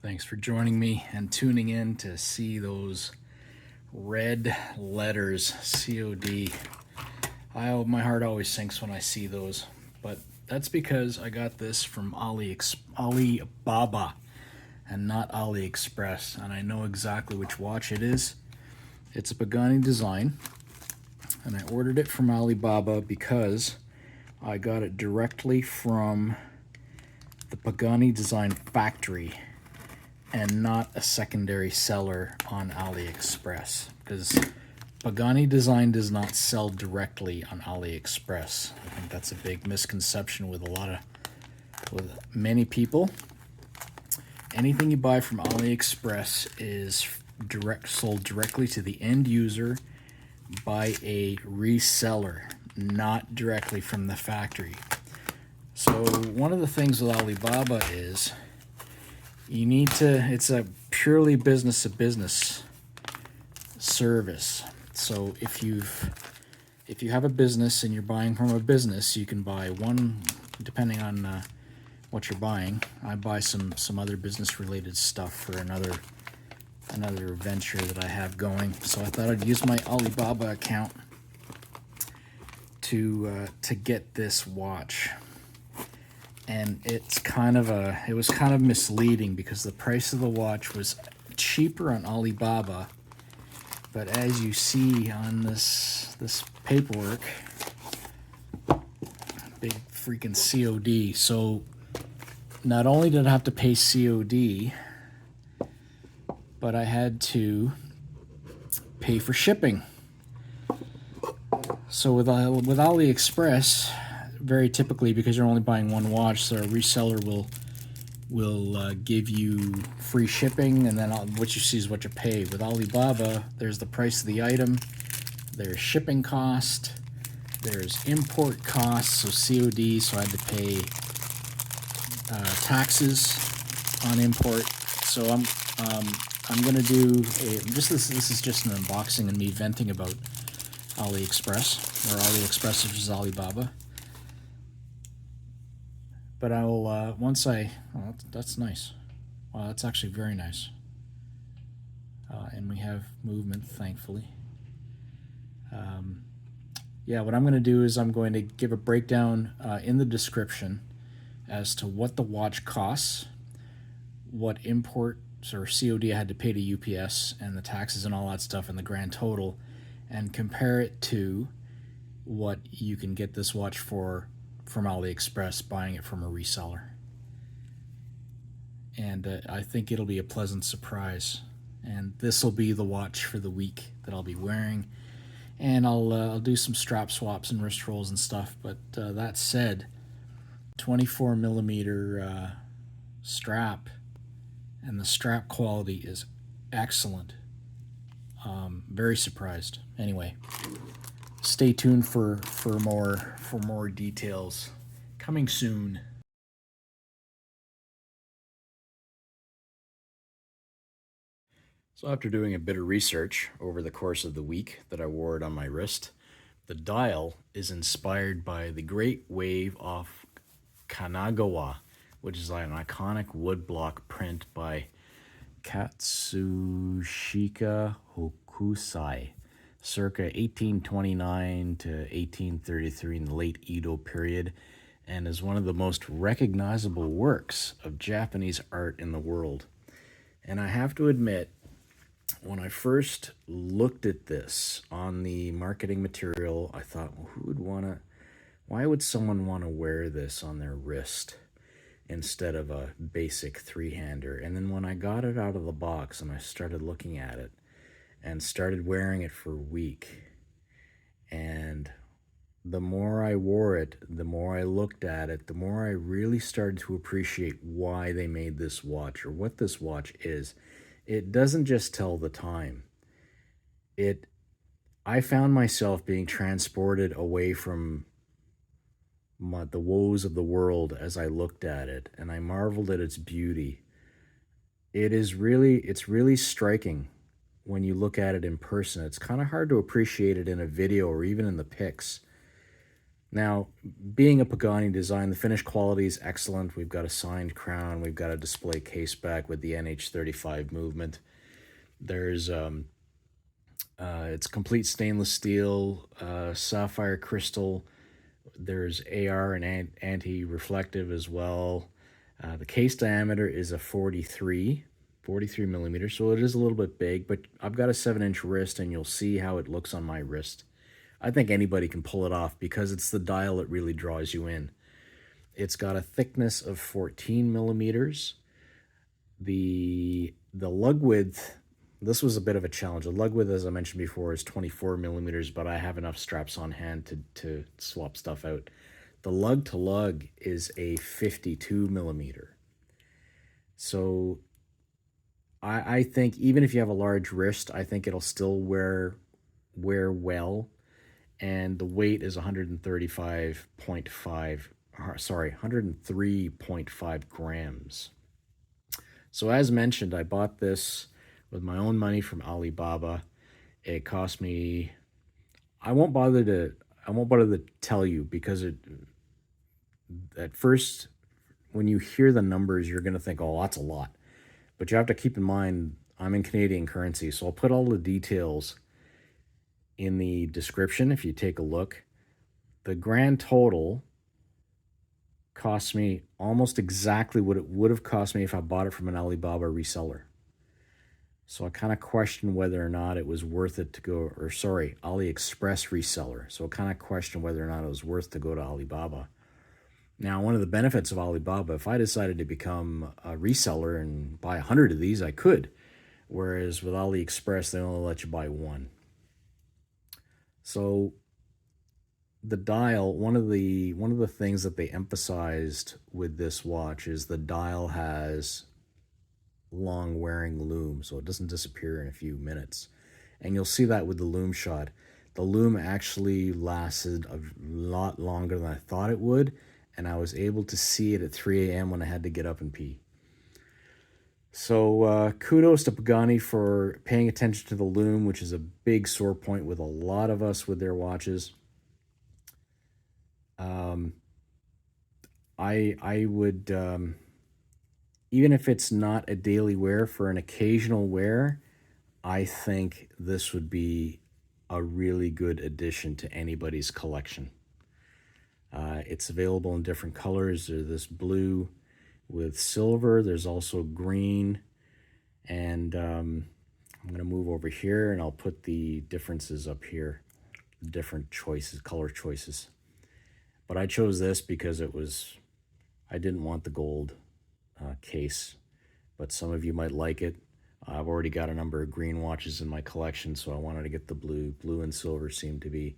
Thanks for joining me and tuning in to see those red letters, COD. My heart always sinks when I see those, but that's because I got this from Alibaba and not AliExpress, and I know exactly which watch it is. It's a Pagani Design, and I ordered it from Alibaba because I got it directly from the Pagani Design factory and not a secondary seller on AliExpress, because Pagani Design does not sell directly on AliExpress. I think that's a big misconception with many people. Anything you buy from AliExpress is sold directly to the end user by a reseller, not directly from the factory. So one of the things with Alibaba is it's a purely business to business service. So if you have a business and you're buying from a business, you can buy one, depending on what you're buying. I buy some other business related stuff for another venture that I have going. So I thought I'd use my Alibaba account to get this watch. And it was kind of misleading because the price of the watch was cheaper on Alibaba, but as you see on this paperwork, big freaking COD. So not only did I have to pay COD, but I had to pay for shipping. So with AliExpress, very typically, because you're only buying one watch, so a reseller will give you free shipping, and then what you see is what you pay. With Alibaba, there's the price of the item, there's shipping cost, there's import costs, so COD, so I had to pay taxes on import. So I'm gonna do this is just an unboxing and me venting about AliExpress, or AliExpress versus Alibaba. But I will, that's nice. Wow, that's actually very nice. And we have movement, thankfully. Yeah, what I'm going to do is I'm going to give a breakdown in the description as to what the watch costs, what imports or COD I had to pay to UPS, and the taxes and all that stuff, and the grand total, and compare it to what you can get this watch for from AliExpress, buying it from a reseller. And I think it'll be a pleasant surprise. And this will be the watch for the week that I'll be wearing. And I'll do some strap swaps and wrist rolls and stuff. But that said, 24 millimeter strap, and the strap quality is excellent. Very surprised. Anyway, stay tuned for more details coming soon. So after doing a bit of research over the course of the week that I wore it on my wrist, the dial is inspired by the Great Wave off Kanagawa, which is like an iconic woodblock print by Katsushika Hokusai, circa 1829 to 1833 in the late Edo period, and is one of the most recognizable works of Japanese art in the world. And I have to admit, when I first looked at this on the marketing material, I thought, well, why would someone want to wear this on their wrist instead of a basic three-hander? And then when I got it out of the box and I started looking at it and started wearing it for a week, and the more I wore it, the more I looked at it, the more I really started to appreciate why they made this watch, or what this watch is. It doesn't just tell the time. I found myself being transported away from the woes of the world as I looked at it, and I marveled at its beauty. It's really striking when you look at it in person. It's kind of hard to appreciate it in a video or even in the pics. Now, being a Pagani design, the finish quality is excellent. We've got a signed crown. We've got a display case back with the NH35 movement. There's it's complete stainless steel, sapphire crystal. There's AR and anti-reflective as well. The case diameter is a 43 millimeters, so it is a little bit big, but I've got a 7-inch wrist, and you'll see how it looks on my wrist. I think anybody can pull it off because it's the dial that really draws you in. It's got a thickness of 14 millimeters. The lug width, this was a bit of a challenge. The lug width, as I mentioned before, is 24 millimeters, but I have enough straps on hand to swap stuff out. The Lug To Lug is a 52 millimeter. So I think even if you have a large wrist, I think it'll still wear well. And the weight is 103.5 grams. So as mentioned, I bought this with my own money from Alibaba. It cost me, I won't bother to tell you, because at first when you hear the numbers, you're going to think, oh, that's a lot. But you have to keep in mind, I'm in Canadian currency, so I'll put all the details in the description if you take a look. The grand total cost me almost exactly what it would have cost me if I bought it from an Alibaba reseller. So I kind of question whether or not it was worth it to go, or sorry, AliExpress reseller. So I kind of question whether or not it was worth to go to Alibaba. Now, one of the benefits of Alibaba, if I decided to become a reseller and buy 100 of these, I could. Whereas with AliExpress, they only let you buy one. So the dial, one of the things that they emphasized with this watch is the dial has long wearing lume, so it doesn't disappear in a few minutes. And you'll see that with the lume shot. The lume actually lasted a lot longer than I thought it would, and I was able to see it at 3 a.m. when I had to get up and pee. So kudos to Pagani for paying attention to the lume, which is a big sore point with a lot of us with their watches. I would, even if it's not a daily wear, for an occasional wear, I think this would be a really good addition to anybody's collection. It's available in different colors. There's this blue with silver. There's also green. And I'm going to move over here, and I'll put the differences up here, the different choices, color choices. But I chose this because I didn't want the gold case, but some of you might like it. I've already got a number of green watches in my collection, so I wanted to get the blue. Blue and silver seem to be.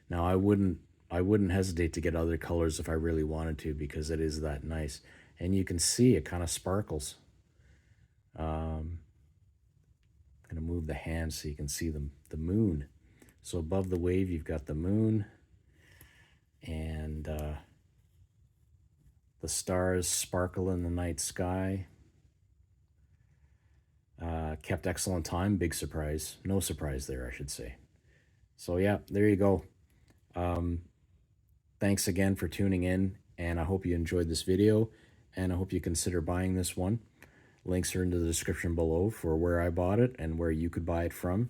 Now, I wouldn't hesitate to get other colors if I really wanted to, because it is that nice. And you can see it kind of sparkles. I'm going to move the hand so you can see the moon. So above the wave, you've got the moon, and the stars sparkle in the night sky. Kept excellent time. Big surprise. No surprise there, I should say. So yeah, there you go. Thanks again for tuning in, and I hope you enjoyed this video, and I hope you consider buying this one. Links are in the description below for where I bought it and where you could buy it from,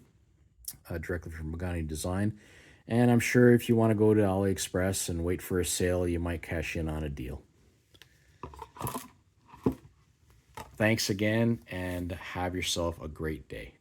directly from Pagani Design. And I'm sure if you want to go to AliExpress and wait for a sale, you might cash in on a deal. Thanks again, and have yourself a great day.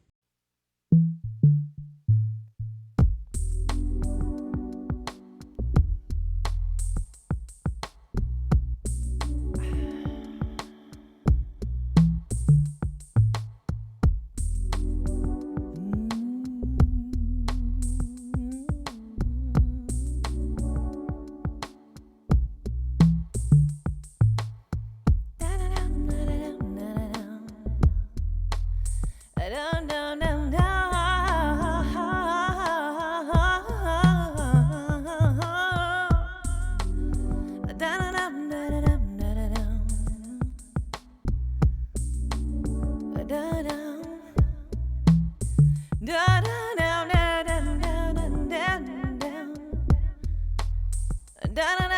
I don't know. Da da